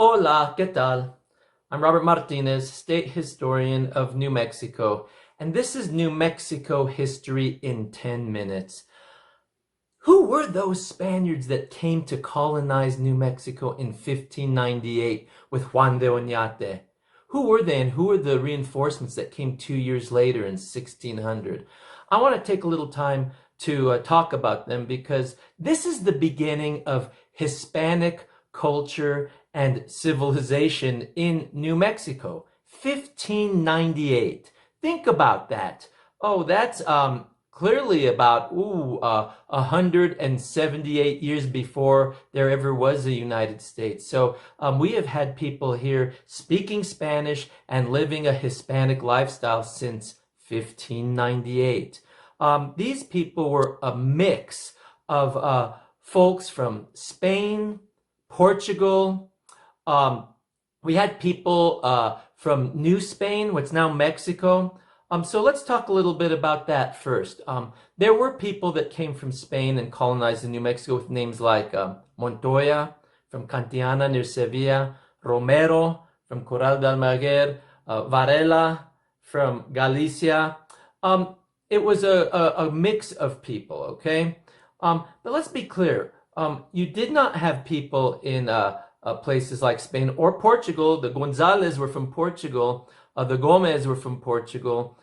Hola, ¿qué tal? I'm Robert Martinez, state historian of New Mexico, and this is New Mexico history in 10 minutes. Who were those Spaniards that came to colonize New Mexico in 1598 with Juan de Oñate? Who were they, and who were the reinforcements that came 2 years later in 1600? I want to take a little time to talk about them because this is the beginning of Hispanic culture and civilization in New Mexico. 1598. Think about that. Oh, that's clearly about 178 years before there ever was a United States. So we have had people here speaking Spanish and living a Hispanic lifestyle since 1598. These people were a mix of folks from Spain, Portugal. We had people from New Spain, what's now Mexico. So let's talk a little bit about that first. There were people that came from Spain and colonized in New Mexico with names like Montoya from Cantiana near Sevilla, Romero from Corral de Almaguer, Varela from Galicia. It was a mix of people, okay? But let's be clear. You did not have people in places like Spain or Portugal. The Gonzales were from Portugal. The Gomez were from Portugal.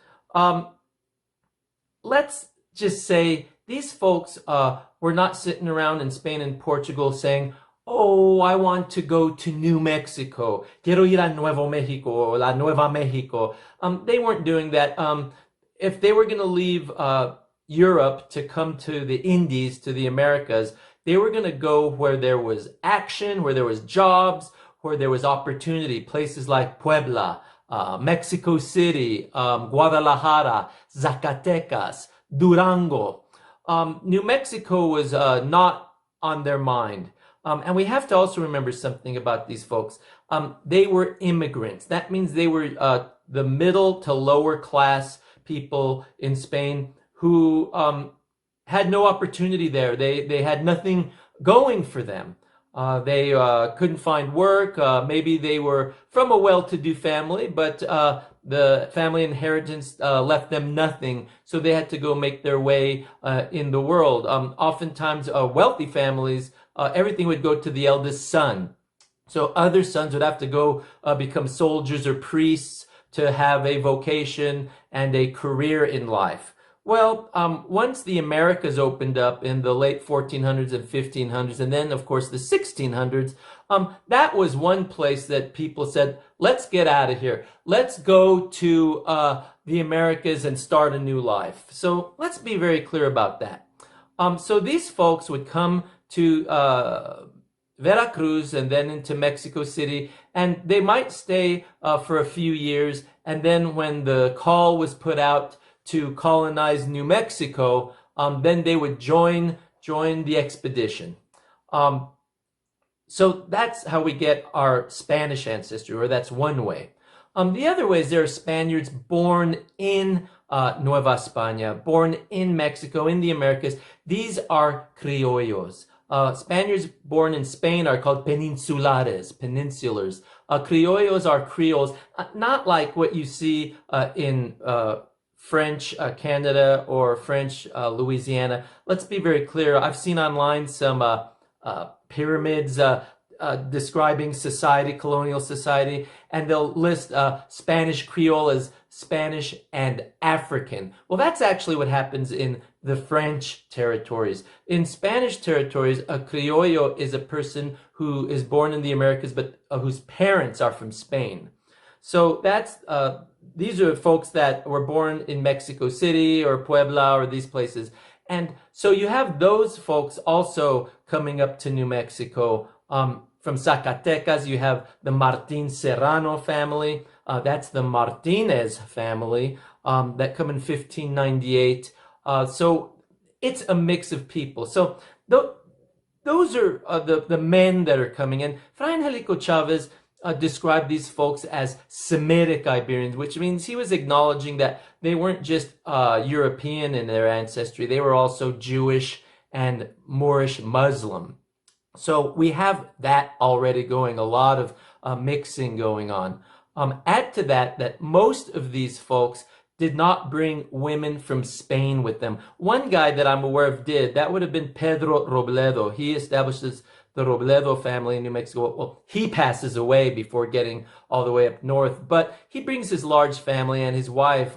Let's just say these folks were not sitting around in Spain and Portugal saying, oh, I want to go to New Mexico. Quiero ir a Nuevo Mexico, La Nueva Mexico. They weren't doing that. If they were going to leave Europe to come to the Indies, to the Americas, they were going to go where there was action, where there was jobs, where there was opportunity, places like Puebla, Mexico City, Guadalajara, Zacatecas, Durango. New Mexico was not on their mind. And we have to also remember something about these folks. They were immigrants. That means they were the middle to lower class people in Spain who had no opportunity there. They had nothing going for them. They couldn't find work. Maybe they were from a well-to-do family, but the family inheritance left them nothing, so they had to go make their way in the world. Oftentimes, wealthy families, everything would go to the eldest son. So other sons would have to go become soldiers or priests to have a vocation and a career in life. Well, once the Americas opened up in the late 1400s and 1500s, and then, of course, the 1600s, that was one place that people said, let's get out of here. Let's go to the Americas and start a new life. So let's be very clear about that. So these folks would come to Veracruz and then into Mexico City, and they might stay for a few years, and then when the call was put out to colonize New Mexico, then they would join the expedition. So that's how we get our Spanish ancestry, or that's one way. The other way is there are Spaniards born in Nueva España, born in Mexico, in the Americas. These are criollos. Spaniards born in Spain are called peninsulares, peninsulars. Criollos are Creoles, not like what you see in French Canada or French Louisiana. Let's be very clear. I've seen online some pyramids describing society, colonial society, and they'll list Spanish Creole as Spanish and African. Well, that's actually what happens in the French territories. In Spanish territories, a criollo is a person who is born in the Americas, but whose parents are from Spain. So that's these are folks that were born in Mexico City or Puebla or these places. And so you have those folks also coming up to New Mexico. From Zacatecas, you have the Martin Serrano family. That's the Martinez family that come in 1598. So it's a mix of people. So those are the men that are coming in. Fray Angelico Chavez described these folks as Semitic Iberians, which means he was acknowledging that they weren't just European in their ancestry. They were also Jewish and Moorish Muslim. So we have that already going, a lot of mixing going on. Add to that that most of these folks did not bring women from Spain with them. One guy that I'm aware of did. That would have been Pedro Robledo. He establishes the Robledo family in New Mexico. Well, he passes away before getting all the way up north, but he brings his large family and his wife.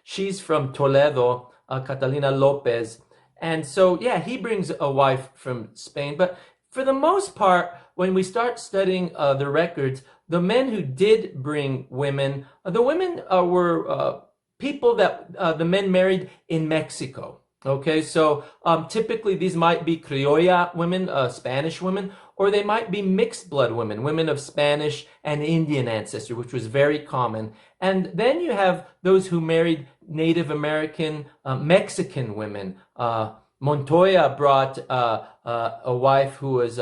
She's from Toledo, Catalina Lopez. And so, yeah, he brings a wife from Spain. But for the most part, when we start studying the records, the men who did bring women, the women were people that the men married in Mexico. Okay, so typically these might be criolla women, Spanish women, or they might be mixed blood women, women of Spanish and Indian ancestry, which was very common. And then you have those who married Native American, Mexican women. Montoya brought a wife who was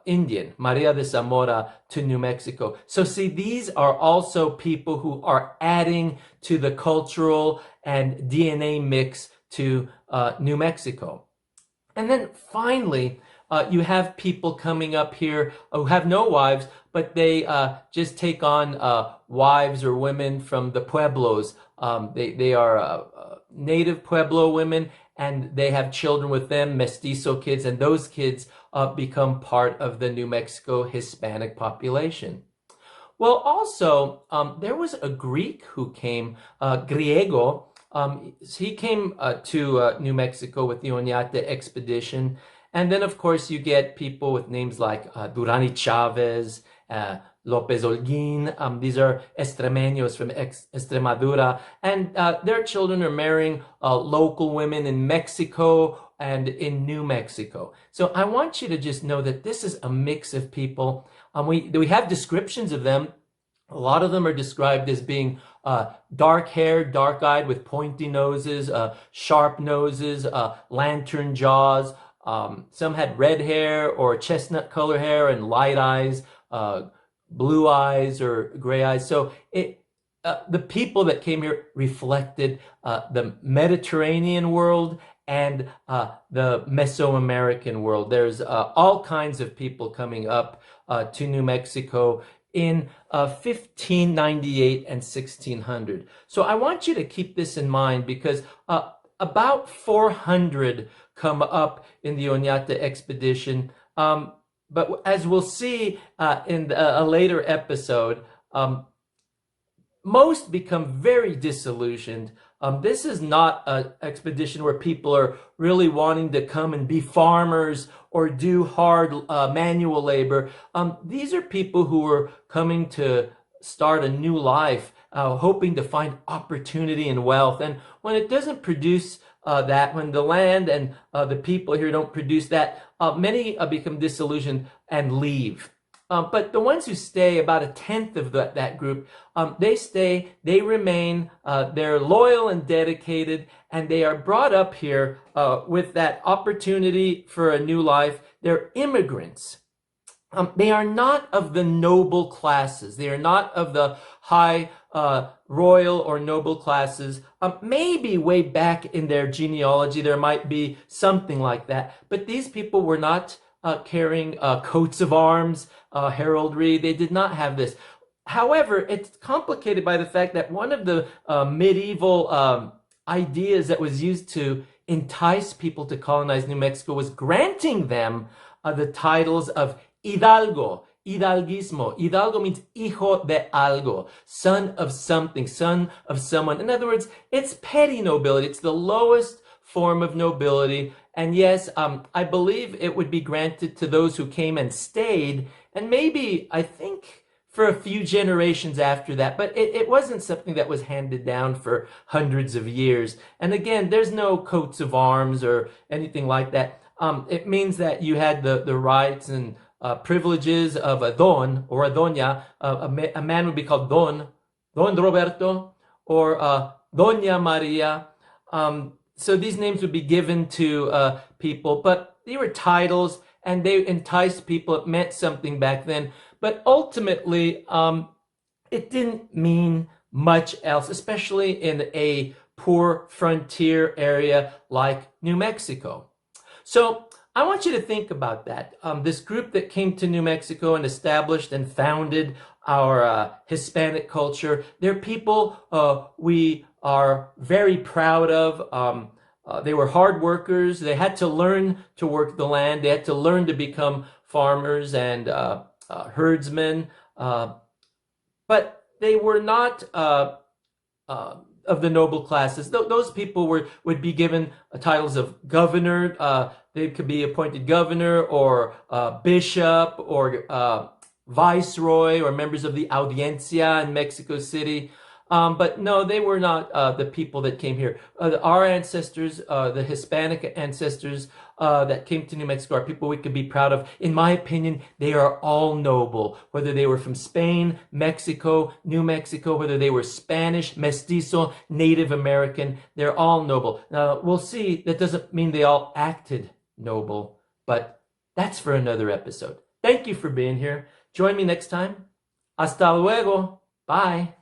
Indian, Maria de Zamora, to New Mexico. So see, these are also people who are adding to the cultural and DNA mix to New Mexico. And then finally, you have people coming up here who have no wives, but they just take on wives or women from the pueblos. They are native Pueblo women, and they have children with them, mestizo kids, and those kids become part of the New Mexico Hispanic population. Well, also, there was a Greek who came, Griego. He came to New Mexico with the Oñate expedition. And then, of course, you get people with names like Durani Chavez, Lopez Holguin. These are extremeños from Extremadura. And their children are marrying local women in Mexico and in New Mexico. So I want you to just know that this is a mix of people. We have descriptions of them. A lot of them are described as being dark-haired, dark-eyed with pointy noses, sharp noses, lantern jaws. Some had red hair or chestnut color hair and light eyes, blue eyes or gray eyes. So the people that came here reflected the Mediterranean world and the Mesoamerican world. There's all kinds of people coming up to New Mexico in 1598 and 1600. So I want you to keep this in mind because about 400 come up in the Oñate expedition. But as we'll see in a later episode, most become very disillusioned. This is not an expedition where people are really wanting to come and be farmers or do hard manual labor. These are people who are coming to start a new life, hoping to find opportunity and wealth. And when it doesn't produce that, when the land and the people here don't produce that, many become disillusioned and leave. But the ones who stay, about a tenth of that group, they stay, they remain, they're loyal and dedicated, and they are brought up here with that opportunity for a new life. They're immigrants. They are not of the noble classes. They are not of the high royal or noble classes. Maybe way back in their genealogy, there might be something like that. But these people were not carrying coats of arms, heraldry. They did not have this. However, it's complicated by the fact that one of the medieval ideas that was used to entice people to colonize New Mexico was granting them the titles of Hidalgo, Hidalguismo. Hidalgo means hijo de algo, son of something, son of someone. In other words, it's petty nobility. It's the lowest form of nobility. And yes, I believe it would be granted to those who came and stayed, and maybe, I think, for a few generations after that. But it wasn't something that was handed down for hundreds of years. And again, there's no coats of arms or anything like that. It means that you had the rights and privileges of a don or a doña. A man would be called Don Roberto, or Doña Maria. So these names would be given to people, but they were titles and they enticed people. It meant something back then. But ultimately, it didn't mean much else, especially in a poor frontier area like New Mexico. So I want you to think about that. This group that came to New Mexico and established and founded our Hispanic culture, they're people we are very proud of. They were hard workers. They had to learn to work the land. They had to learn to become farmers and herdsmen. But they were not of the noble classes. Those people would be given titles of governor. They could be appointed governor or bishop or viceroy or members of the audiencia in Mexico City. But no, they were not the people that came here. Our ancestors, the Hispanic ancestors that came to New Mexico, are people we could be proud of. In my opinion, they are all noble, whether they were from Spain, Mexico, New Mexico, whether they were Spanish, Mestizo, Native American, they're all noble. Now, we'll see, that doesn't mean they all acted noble, but that's for another episode. Thank you for being here. Join me next time. Hasta luego. Bye.